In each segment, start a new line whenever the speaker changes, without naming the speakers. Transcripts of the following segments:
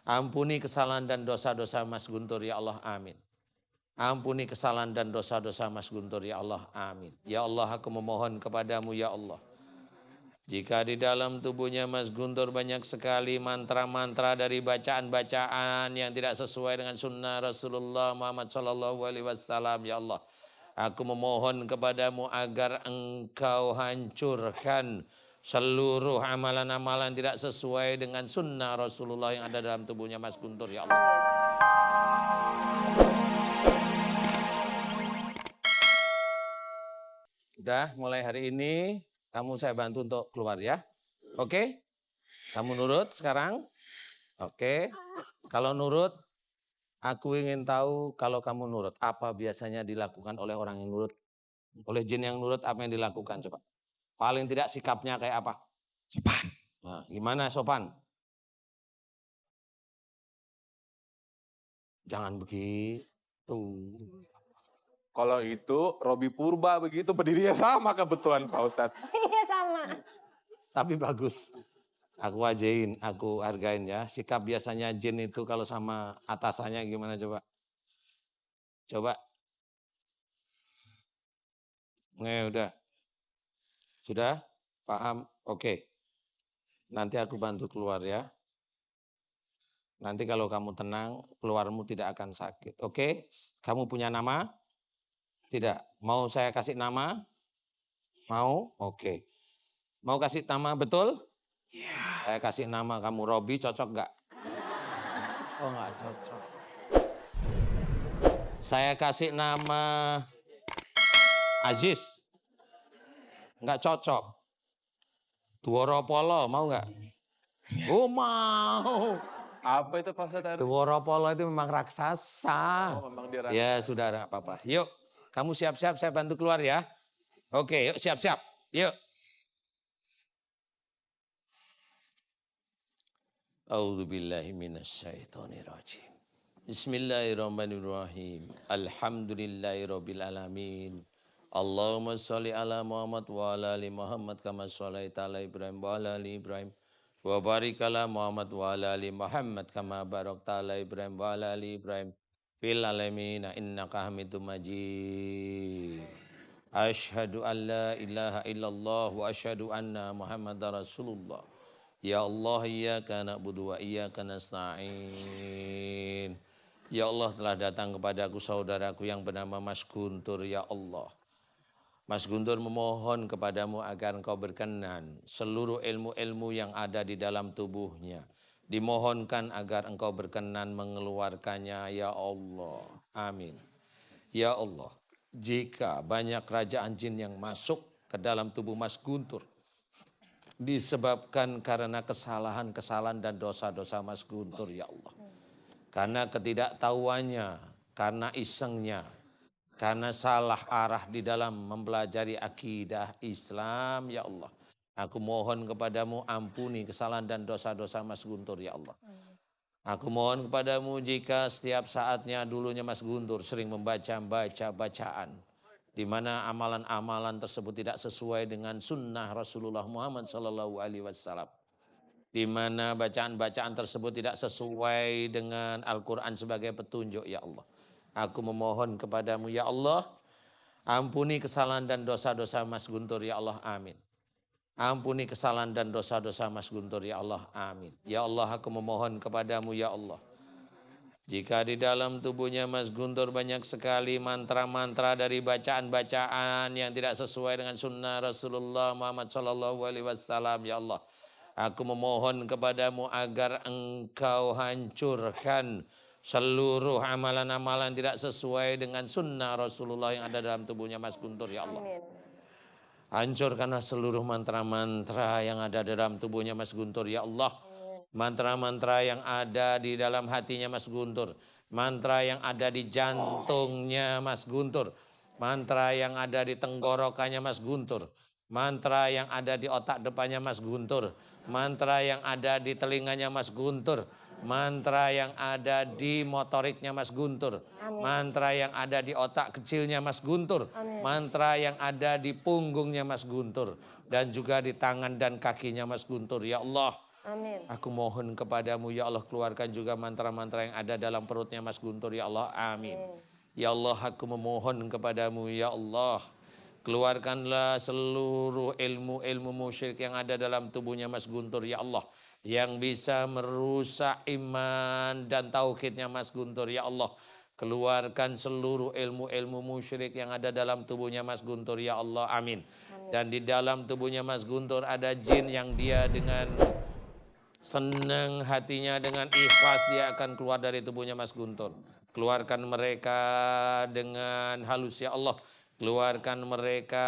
Ampuni kesalahan dan dosa-dosa Mas Guntur ya Allah, amin. Ampuni kesalahan dan dosa-dosa Mas Guntur ya Allah, amin. Ya Allah, aku memohon kepadamu ya Allah. Jika di dalam tubuhnya Mas Guntur banyak sekali mantra-mantra dari bacaan-bacaan yang tidak sesuai dengan sunnah Rasulullah Muhammad SAW, ya Allah. Aku memohon kepadamu agar engkau hancurkan seluruh amalan-amalan tidak sesuai dengan sunnah Rasulullah yang ada dalam tubuhnya Mas Guntur ya Allah. Udah mulai hari ini kamu saya bantu untuk keluar ya. Oke? Kamu nurut sekarang? Oke. Kalau nurut, aku ingin tahu kalau kamu nurut. Apa biasanya dilakukan oleh orang yang nurut? Oleh jin yang nurut apa yang dilakukan coba? Paling tidak sikapnya kayak apa? Sopan. Nah, gimana sopan? Jangan begitu.
Kalau itu Robi Purba begitu berdirinya sama kebetulan Pak Ustadz.
Iya sama.
Tapi bagus. Aku ajain, aku hargain ya. Sikap biasanya jin itu kalau sama atasannya gimana coba? Coba. Udah. Sudah? Paham? Oke. Nanti aku bantu keluar ya. Nanti kalau kamu tenang, keluarmu tidak akan sakit. Oke? Kamu punya nama? Tidak. Mau saya kasih nama? Mau? Oke. Mau kasih nama betul? Yeah. Saya kasih nama kamu Robi, cocok nggak? Oh nggak cocok. Saya kasih nama Aziz. Nggak cocok. Dworopolo, mau nggak? Oh mau.
Apa itu Pak Ustadz?
Dworopolo itu memang raksasa.
Oh, memang dia raksasa.
Ya sudah, nggak apa-apa. Yuk, kamu siap-siap, saya bantu keluar ya. Oke, yuk siap-siap. Yuk. A'udzubillahi minasyaitonirrajim. Bismillahirrahmanirrahim. Alhamdulillahirabbil alamin. Allahumma sholli ala Muhammad wa ala ali Muhammad kama shallaita ala Ibrahim wa ala ali Ibrahim wa barik ala Muhammad wa ala ali Muhammad kama barakta ala Ibrahim wa ala ali Ibrahim fil alamin innaka Hamidum Majid. Asyhadu an la ilaha illallah wa asyhadu anna Muhammadar Rasulullah. Ya Allah, iyyaka na'budu wa iyyaka nasta'in. Ya Allah, telah datang kepadaku saudaraku yang bernama Mas Guntur, ya Allah. Mas Guntur memohon kepadamu agar engkau berkenan seluruh ilmu-ilmu yang ada di dalam tubuhnya. Dimohonkan agar engkau berkenan mengeluarkannya, ya Allah. Amin. Ya Allah, jika banyak kerajaan jin yang masuk ke dalam tubuh Mas Guntur, disebabkan karena kesalahan-kesalahan dan dosa-dosa Mas Guntur, ya Allah. Karena ketidaktahuannya, karena isengnya, karena salah arah di dalam mempelajari akidah Islam, ya Allah. Aku mohon kepadamu ampuni kesalahan dan dosa-dosa Mas Guntur, ya Allah. Aku mohon kepadamu jika setiap saatnya dulunya Mas Guntur sering membaca bacaan, di mana amalan-amalan tersebut tidak sesuai dengan sunnah Rasulullah Muhammad SAW. Di mana bacaan-bacaan tersebut tidak sesuai dengan Al-Quran sebagai petunjuk, ya Allah. Aku memohon kepadamu ya Allah, ampuni kesalahan dan dosa-dosa Mas Guntur ya Allah, amin. Ampuni kesalahan dan dosa-dosa Mas Guntur ya Allah, amin. Ya Allah, aku memohon kepadamu ya Allah. Jika di dalam tubuhnya Mas Guntur banyak sekali mantra-mantra dari bacaan-bacaan yang tidak sesuai dengan sunnah Rasulullah Muhammad SAW, ya Allah. Aku memohon kepadamu agar engkau hancurkan seluruh amalan-amalan tidak sesuai dengan sunnah Rasulullah yang ada dalam tubuhnya Mas Guntur, ya Allah. Amin. Hancurkanlah seluruh mantra-mantra yang ada dalam tubuhnya Mas Guntur, ya Allah. Mantra-mantra yang ada di dalam hatinya Mas Guntur. Mantra yang ada di jantungnya Mas Guntur. Mantra yang ada di tenggorokannya Mas Guntur. Mantra yang ada di otak depannya Mas Guntur. Mantra yang ada di telinganya Mas Guntur. Mantra yang ada di motoriknya Mas Guntur. Amin. Mantra yang ada di otak kecilnya Mas Guntur. Amin. Mantra yang ada di punggungnya Mas Guntur. Dan juga di tangan dan kakinya Mas Guntur. Ya Allah,
Amin.
Aku mohon kepadamu ya Allah, keluarkan juga mantra-mantra yang ada dalam perutnya Mas Guntur ya Allah. Amin. Ya Allah, aku memohon kepadamu ya Allah, keluarkanlah seluruh ilmu-ilmu musyrik yang ada dalam tubuhnya Mas Guntur ya Allah, yang bisa merusak iman dan tauhidnya Mas Guntur ya Allah. Keluarkan seluruh ilmu-ilmu musyrik yang ada dalam tubuhnya Mas Guntur ya Allah. Amin. Dan di dalam tubuhnya Mas Guntur ada jin yang dia dengan senang hatinya, dengan ikhlas dia akan keluar dari tubuhnya Mas Guntur. Keluarkan mereka dengan halus ya Allah. Keluarkan mereka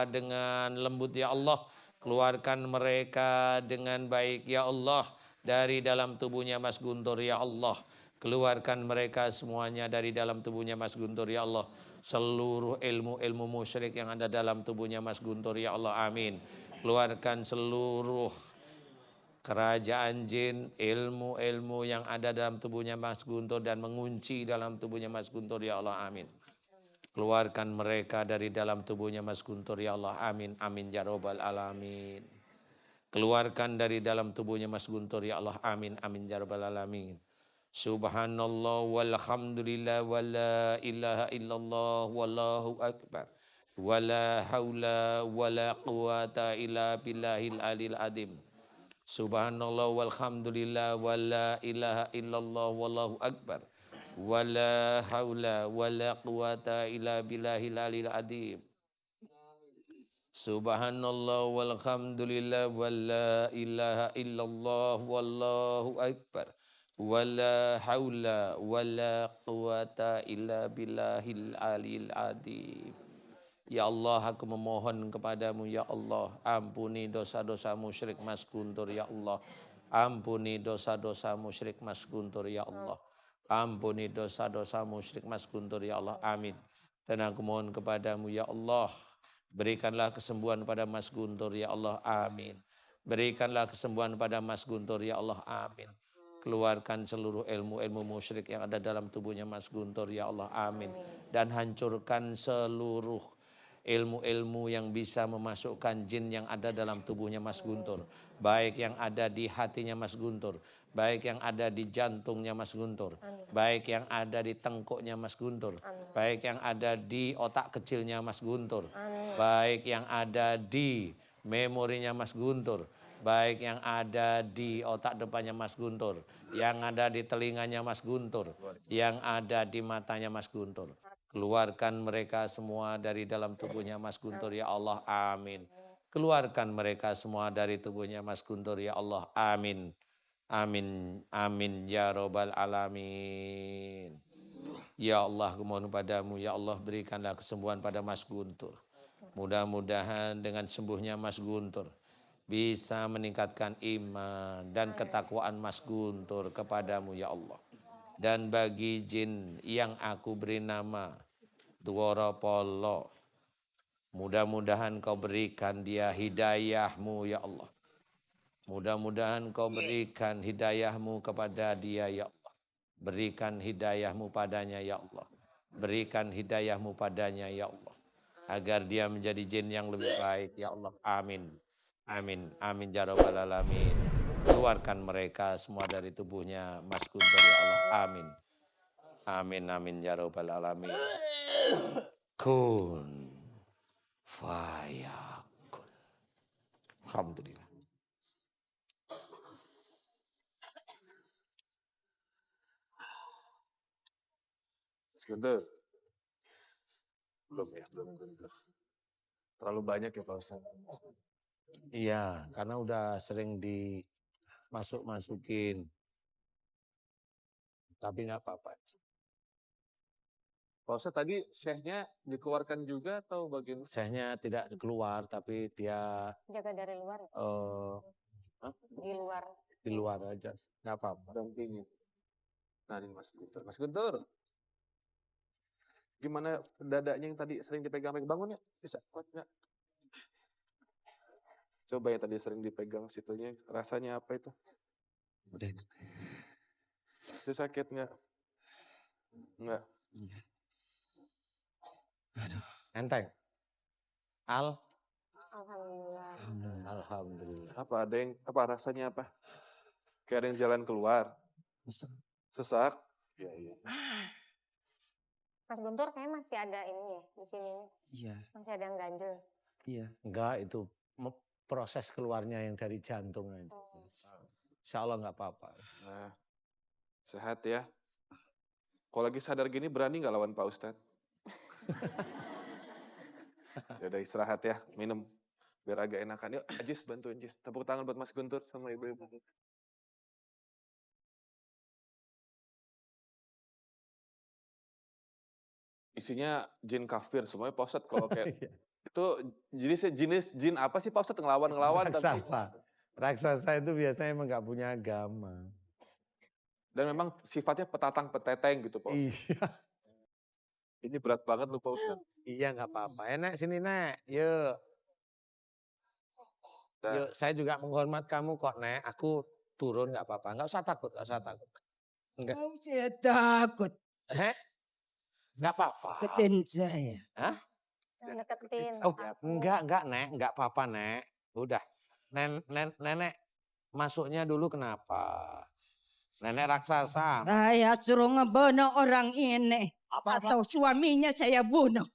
dengan lembut ya Allah. Keluarkan mereka dengan baik ya Allah dari dalam tubuhnya Mas Guntur ya Allah. Keluarkan mereka semuanya dari dalam tubuhnya Mas Guntur ya Allah. Seluruh ilmu-ilmu musyrik yang ada dalam tubuhnya Mas Guntur ya Allah. Amin. Keluarkan seluruh kerajaan jin, ilmu-ilmu yang ada dalam tubuhnya Mas Guntur dan mengunci dalam tubuhnya Mas Guntur ya Allah. Amin. Keluarkan mereka dari dalam tubuhnya Mas Guntur ya Allah. Amin. Amin ya robbal alamin. Keluarkan dari dalam tubuhnya Mas Guntur ya Allah. Amin. Amin ya robbal alamin. Subhanallah walhamdulillah wala ilaha illallah wallahu akbar. Wala haula wala quwata illa billahil alil adim. Subhanallah walhamdulillah wala ilaha illallah wallahu akbar. Wala haula wala quwata illa billahil alil adim. Subhanallah walhamdulillah wala ilaha illallah wallahu akbar. Wala haula wala quwata illa billahil alil adim. Ya Allah, aku memohon kepadamu ya Allah, ampuni dosa-dosa musyrik Mas Guntur ya Allah. Ampuni dosa-dosa musyrik Mas Guntur ya Allah. Ampuni dosa-dosa musyrik Mas Guntur ya Allah. Amin. Dan aku mohon kepadamu ya Allah, berikanlah kesembuhan pada Mas Guntur ya Allah. Amin. Berikanlah kesembuhan pada Mas Guntur ya Allah. Amin. Keluarkan seluruh ilmu-ilmu musyrik yang ada dalam tubuhnya Mas Guntur ya Allah. Amin. Dan hancurkan seluruh ilmu-ilmu yang bisa memasukkan jin yang ada dalam tubuhnya Mas Guntur. Baik yang ada di hatinya Mas Guntur, baik yang ada di jantungnya Mas Guntur, baik yang ada di tengkuknya Mas Guntur, baik yang ada di otak kecilnya Mas Guntur, baik yang ada di memorinya Mas Guntur, baik yang ada di otak depannya Mas Guntur, yang ada di telinganya Mas Guntur, yang ada di matanya Mas Guntur. Keluarkan mereka semua dari dalam tubuhnya Mas Guntur ya Allah. Amin. Keluarkan mereka semua dari tubuhnya Mas Guntur ya Allah. Amin. Amin. Amin ya robbal alamin. Ya Allah, aku mohon padamu ya Allah, berikanlah kesembuhan pada Mas Guntur. Mudah-mudahan dengan sembuhnya Mas Guntur bisa meningkatkan iman dan ketakwaan Mas Guntur kepadamu ya Allah. Dan bagi jin yang aku beri nama Dwara Polo, mudah-mudahan kau berikan dia hidayahmu ya Allah. Mudah-mudahan kau berikan hidayahmu kepada dia ya Allah. Berikan hidayahmu padanya ya Allah. Berikan hidayahmu padanya ya Allah. Agar dia menjadi jin yang lebih baik ya Allah. Amin. Amin. Amin ya rabbal alamin. Keluarkan mereka semua dari tubuhnya Mas Guntur ya Allah. Amin. Amin. Amin ya rabbal alamin. Kun fayakun. Alhamdulillah.
Mas Guntur. Belum ya, belum Guntur. Terlalu banyak ya Pak Ustaz.
Iya, karena udah sering dimasuk-masukin. Tapi nggak apa-apa.
Pak Ustaz tadi syekhnya dikeluarkan juga atau bagian?
Syekhnya tidak keluar, tapi dia
Jaga dari luar. Di luar.
di luar aja. Nggak apa-apa.
Dampingin. Nah ini Mas Guntur. Mas Guntur. Gimana dadanya yang tadi sering dipegang-pegang? Bangun ya? Bisa? Kuat nggak? Coba yang tadi sering dipegang situnya. Rasanya apa itu?
Udah enak.
Itu sakit nggak? Nggak.
Aduh. Enteng.
Alhamdulillah.
Alhamdulillah.
Apa ada yang apa rasanya apa? Kayak ada yang jalan keluar. Sesak. Iya, iya.
Mas Guntur kayaknya masih ada ini ya di sini.
Iya,
Masih ada yang ganjel.
iya.
Enggak, itu proses keluarnya yang dari jantung aja.
Oh.
Insya Allah nggak apa-apa.
Nah, sehat ya. Kalau lagi sadar gini berani nggak lawan Pak Ustadz? Ya udah istirahat ya, minum. Biar agak enakan. Yuk, Ajis bantuin Jis. Tepuk tangan buat Mas Guntur sama ibu-ibu. Isinya jin kafir semuanya Pak Ustadz kalau kayak itu jenis jin apa sih Pak Ustadz ngelawan tapi
Raksasa. Raksasa itu biasanya emang nggak punya agama.
dan memang sifatnya petatang peteteng gitu Pak Ustadz.
Iya.
Ini berat banget lu Pak Ustadz.
Iya nggak apa-apa. Nek sini Nek. Yuk.
Dah.
Yuk, saya juga menghormat kamu kok Nek. Aku turun nggak apa-apa. Nggak usah takut, nggak usah takut. Enggak.
Oh, saya takut
Nggak apa-apa.
ketin saya.
Yang deketin.
Oh,
aku.
enggak Nek, enggak apa-apa Nek. Udah. Nenek masuknya dulu kenapa? Nenek raksasa.
Saya suruh ngebunuh orang ini. Atau suaminya saya bunuh.